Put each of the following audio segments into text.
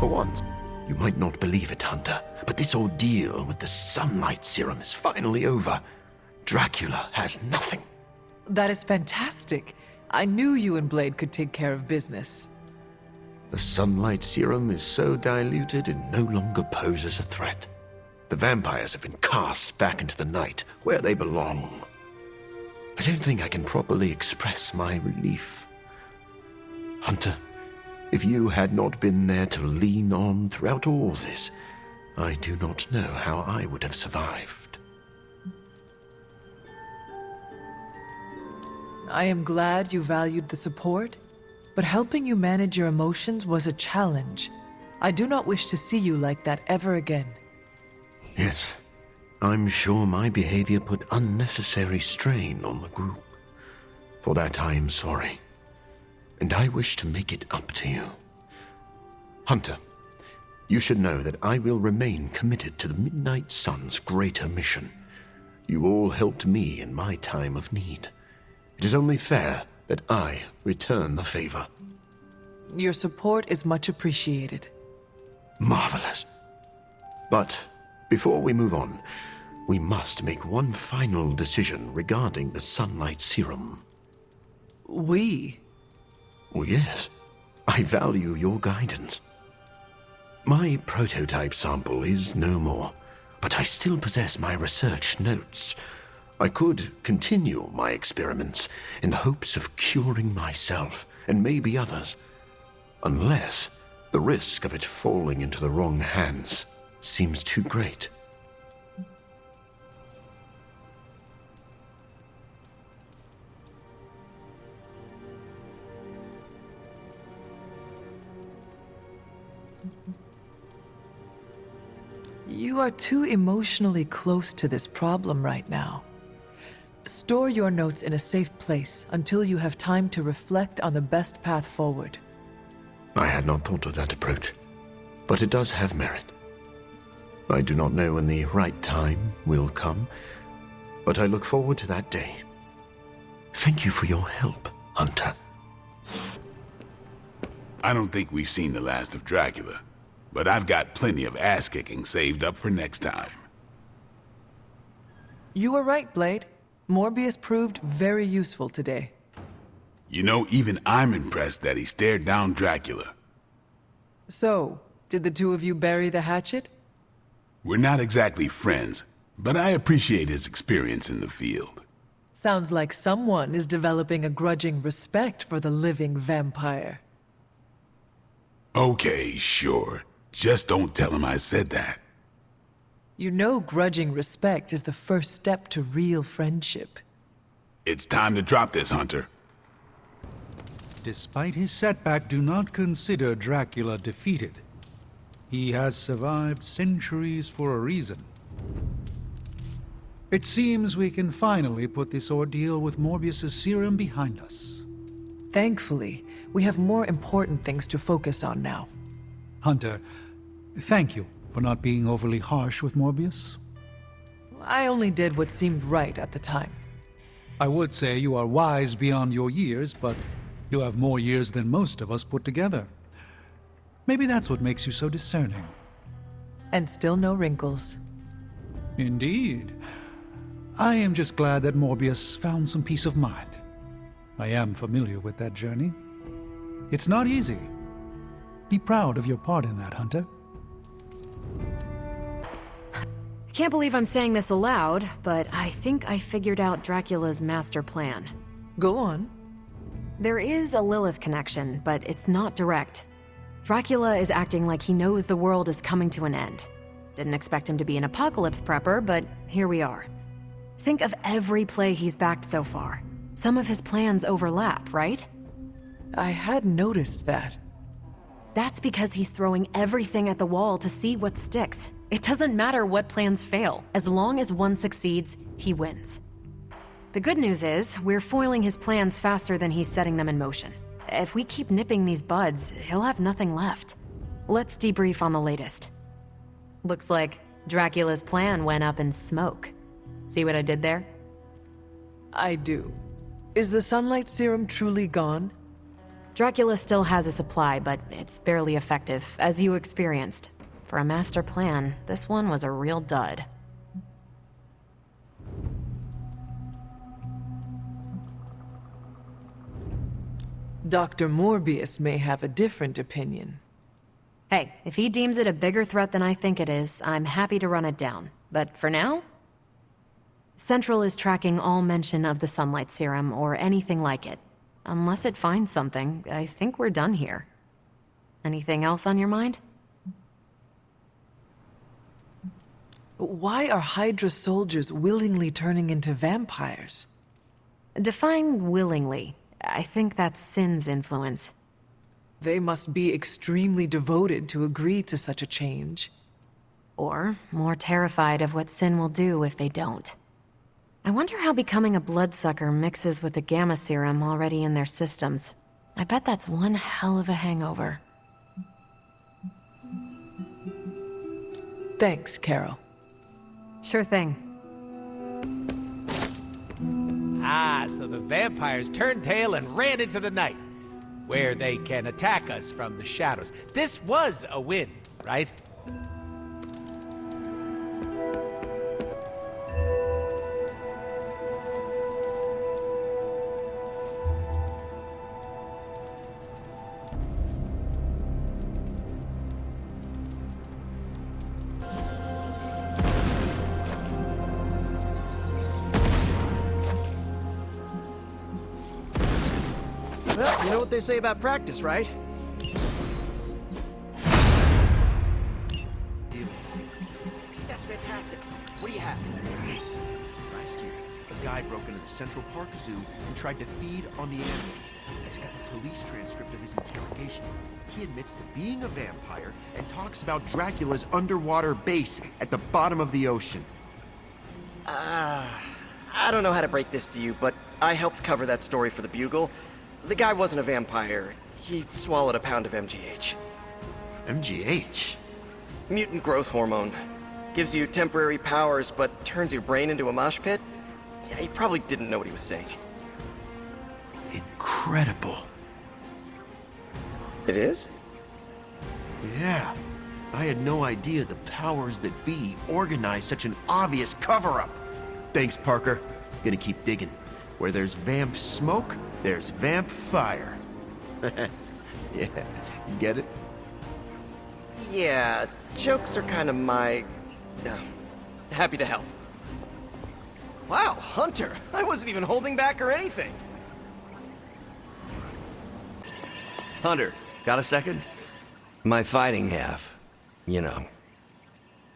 for once. You might not believe it, Hunter, but this ordeal with the sunlight serum is finally over. Dracula has nothing. That is fantastic. I knew you and Blade could take care of business. The sunlight serum is so diluted it no longer poses a threat. The vampires have been cast back into the night, where they belong. I don't think I can properly express my relief. Hunter, if you had not been there to lean on throughout all this, I do not know how I would have survived. I am glad you valued the support, but helping you manage your emotions was a challenge. I do not wish to see you like that ever again. Yes, I'm sure my behavior put unnecessary strain on the group. For that I am sorry, and I wish to make it up to you. Hunter, you should know that I will remain committed to the Midnight Sun's greater mission. You all helped me in my time of need. It is only fair that I return the favor. Your support is much appreciated. Marvelous. But before we move on, we must make one final decision regarding the sunlight serum. We? Oh, yes. I value your guidance. My prototype sample is no more, but I still possess my research notes. I could continue my experiments in the hopes of curing myself and maybe others, unless the risk of it falling into the wrong hands seems too great. You are too emotionally close to this problem right now. Store your notes in a safe place until you have time to reflect on the best path forward. I had not thought of that approach, but it does have merit. I do not know when the right time will come, but I look forward to that day. Thank you for your help, Hunter. I don't think we've seen the last of Dracula, but I've got plenty of ass-kicking saved up for next time. You were right, Blade. Morbius proved very useful today. You know, even I'm impressed that he stared down Dracula. So, did the two of you bury the hatchet? We're not exactly friends, but I appreciate his experience in the field. Sounds like someone is developing a grudging respect for the living vampire. Okay, sure. Just don't tell him I said that. You know grudging respect is the first step to real friendship. It's time to drop this, Hunter. Despite his setback, do not consider Dracula defeated. He has survived centuries for a reason. It seems we can finally put this ordeal with Morbius's serum behind us. Thankfully, we have more important things to focus on now. Hunter, thank you for not being overly harsh with Morbius. I only did what seemed right at the time. I would say you are wise beyond your years, but you have more years than most of us put together. Maybe that's what makes you so discerning. And still no wrinkles. Indeed. I am just glad that Morbius found some peace of mind. I am familiar with that journey. It's not easy. Be proud of your part in that, Hunter. I can't believe I'm saying this aloud, but I think I figured out Dracula's master plan. Go on. There is a Lilith connection, but it's not direct. Dracula is acting like he knows the world is coming to an end. Didn't expect him to be an apocalypse prepper, but here we are. Think of every play he's backed so far. Some of his plans overlap, right? I had noticed that. That's because he's throwing everything at the wall to see what sticks. It doesn't matter what plans fail. As long as one succeeds, he wins. The good news is, we're foiling his plans faster than he's setting them in motion. If we keep nipping these buds, he'll have nothing left. Let's debrief on the latest. Looks like Dracula's plan went up in smoke. See what I did there? I do. Is the sunlight serum truly gone? Dracula still has a supply, but it's barely effective, as you experienced. For a master plan, this one was a real dud. Dr. Morbius may have a different opinion. Hey, if he deems it a bigger threat than I think it is, I'm happy to run it down. But for now, Central is tracking all mention of the Sunlight Serum or anything like it. Unless it finds something, I think we're done here. Anything else on your mind? Why are Hydra soldiers willingly turning into vampires? Define willingly. I think that's Sin's influence. They must be extremely devoted to agree to such a change. Or more terrified of what Sin will do if they don't. I wonder how becoming a bloodsucker mixes with the Gamma Serum already in their systems. I bet that's one hell of a hangover. Thanks, Carol. Sure thing. Ah, so the vampires turned tail and ran into the night, where they can attack us from the shadows. This was a win, right? Well, you know what they say about practice, right? That's fantastic. What do you have? Last year, a guy broke into the Central Park Zoo and tried to feed on the animals. He's got the police transcript of his interrogation. He admits to being a vampire and talks about Dracula's underwater base at the bottom of the ocean. I don't know how to break this to you, but I helped cover that story for the Bugle. The guy wasn't a vampire. He swallowed a pound of MGH. MGH? Mutant growth hormone. Gives you temporary powers, but turns your brain into a mosh pit. Yeah, he probably didn't know what he was saying. Incredible. It is? Yeah. I had no idea the powers that be organized such an obvious cover-up. Thanks, Parker. Gonna keep digging. Where there's vamp smoke, there's vamp fire. Yeah, get it? Yeah, jokes are kind of my... happy to help. Wow, Hunter! I wasn't even holding back or anything! Hunter, got a second? My fighting half, you know.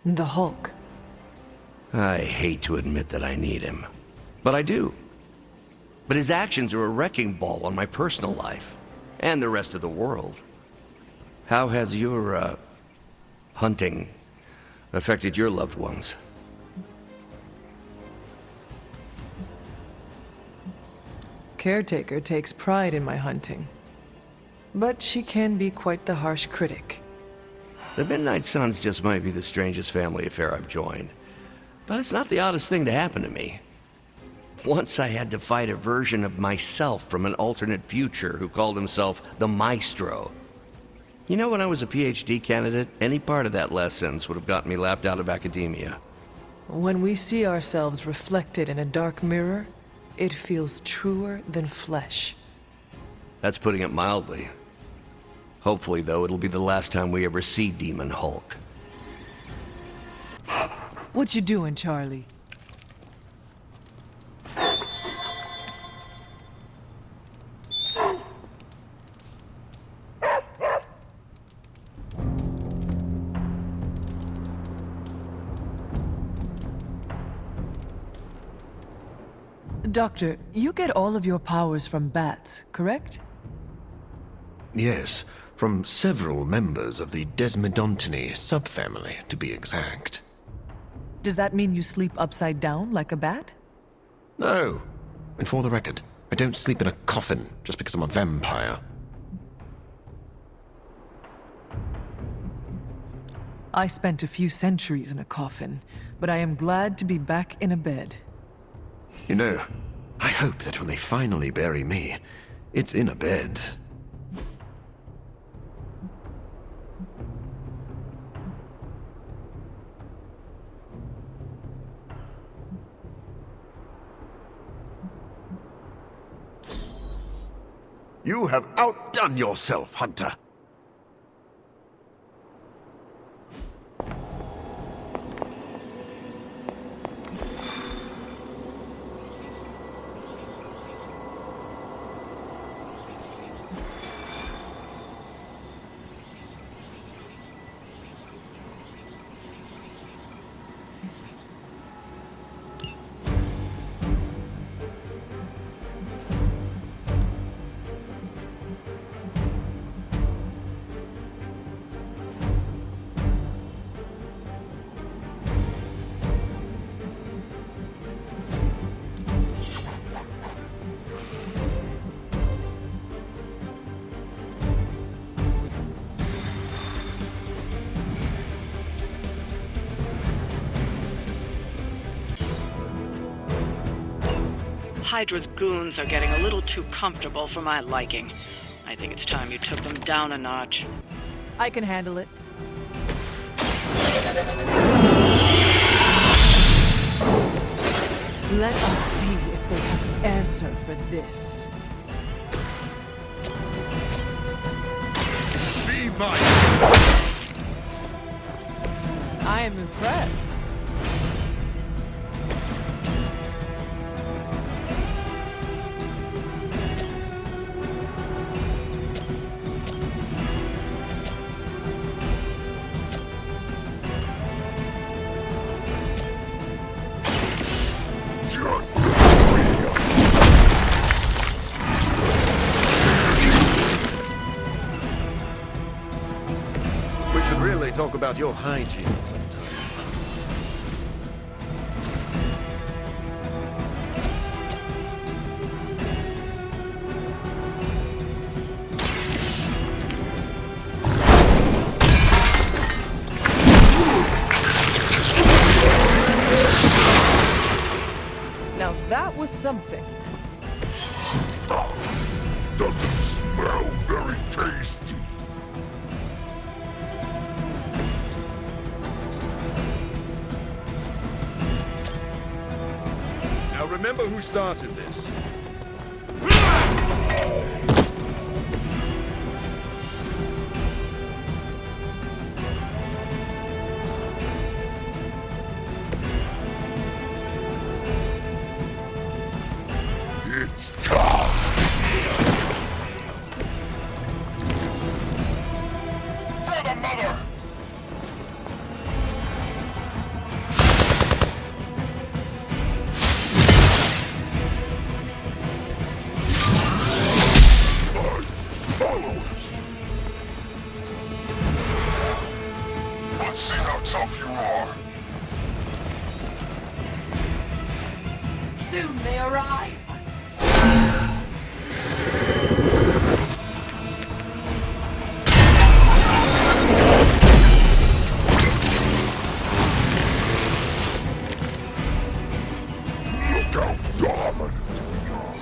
The Hulk. I hate to admit that I need him, but I do. But his actions are a wrecking ball on my personal life, and the rest of the world. How has your, hunting affected your loved ones? Caretaker takes pride in my hunting. But she can be quite the harsh critic. The Midnight Suns just might be the strangest family affair I've joined. But it's not the oddest thing to happen to me. Once I had to fight a version of myself from an alternate future who called himself the Maestro. You know, when I was a PhD candidate, any part of that last sentence would have gotten me laughed out of academia. When we see ourselves reflected in a dark mirror, it feels truer than flesh. That's putting it mildly. Hopefully, though, it'll be the last time we ever see Demon Hulk. What you doing, Charlie? Doctor, you get all of your powers from bats, correct? Yes, from several members of the Desmodontinae subfamily, to be exact. Does that mean you sleep upside down like a bat? No. And for the record, I don't sleep in a coffin just because I'm a vampire. I spent a few centuries in a coffin, but I am glad to be back in a bed. You know, I hope that when they finally bury me, it's in a bed. You have outdone yourself, Hunter. Hydra's goons are getting a little too comfortable for my liking. I think it's time you took them down a notch. I can handle it. Let us see if they have an answer for this. Be mine! I am impressed. We should really talk about your hygiene sometime. Now that was something. Doesn't smell very tasty. Now remember who started this. It's time. For the mother! Followers! Let's see how tough you are. Soon they arrive. Look how dominant we are.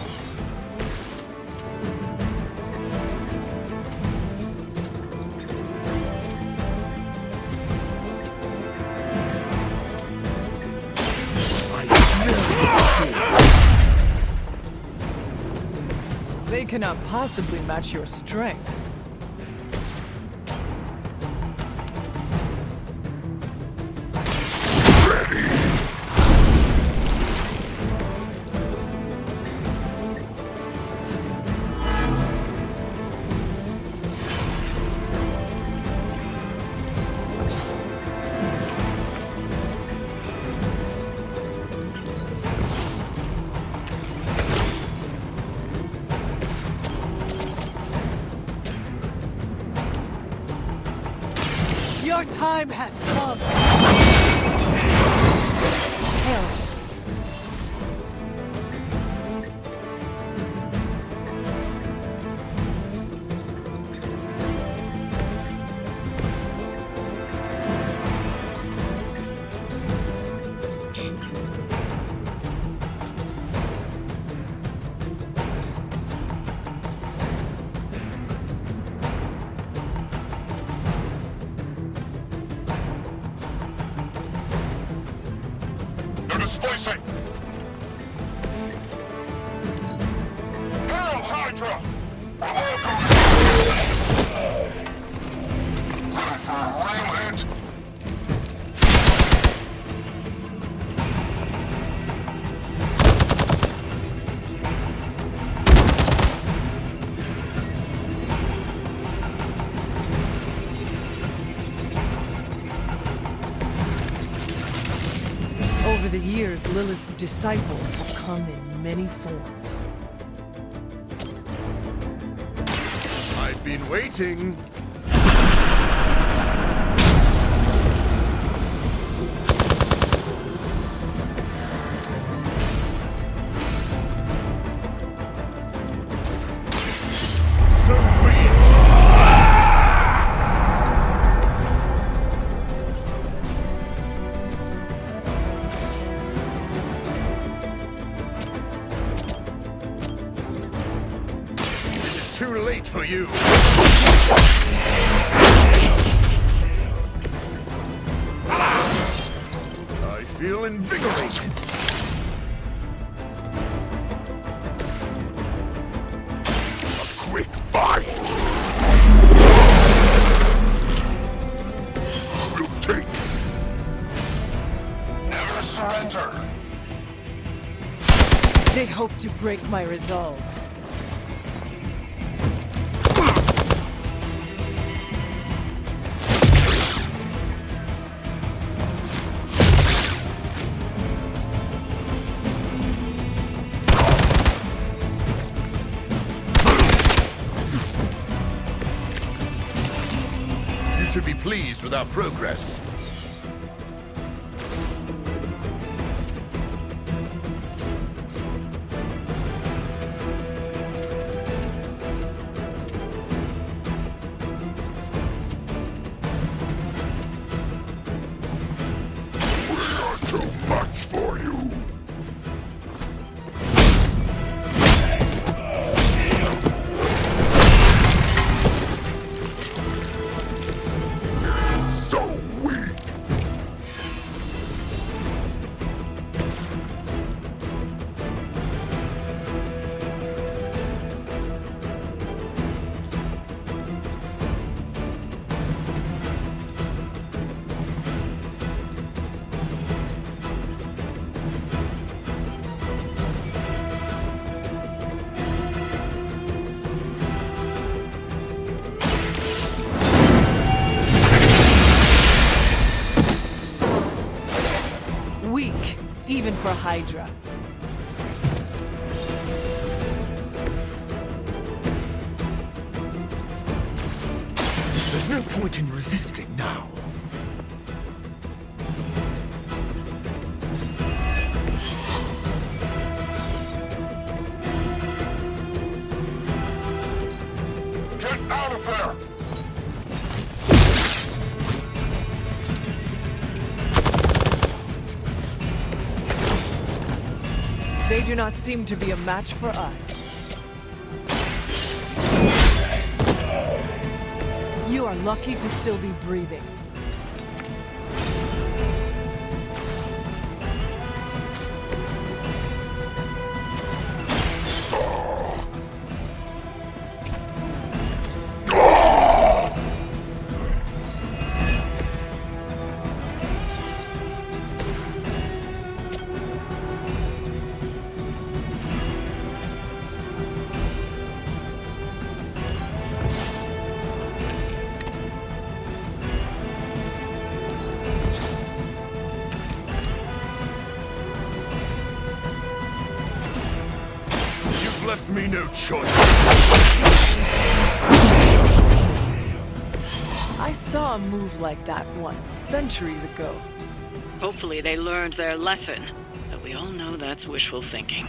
They cannot possibly match your strength. Your time has come. Hell. They're displacing! Hail Hydra! Over the years, Lilith's disciples have come in many forms. I've been waiting. So be it. It's too late for you. I feel invigorated. A quick bite. We'll take. Never surrender. They hope to break my resolve. You should be pleased with our progress. Too much for you. So weak. Weak, even for Hydra. There's no point in resisting now. Get out of there! They do not seem to be a match for us. You are lucky to still be breathing. You've left me no choice. I saw a move like that once, centuries ago. Hopefully they learned their lesson, but we all know that's wishful thinking.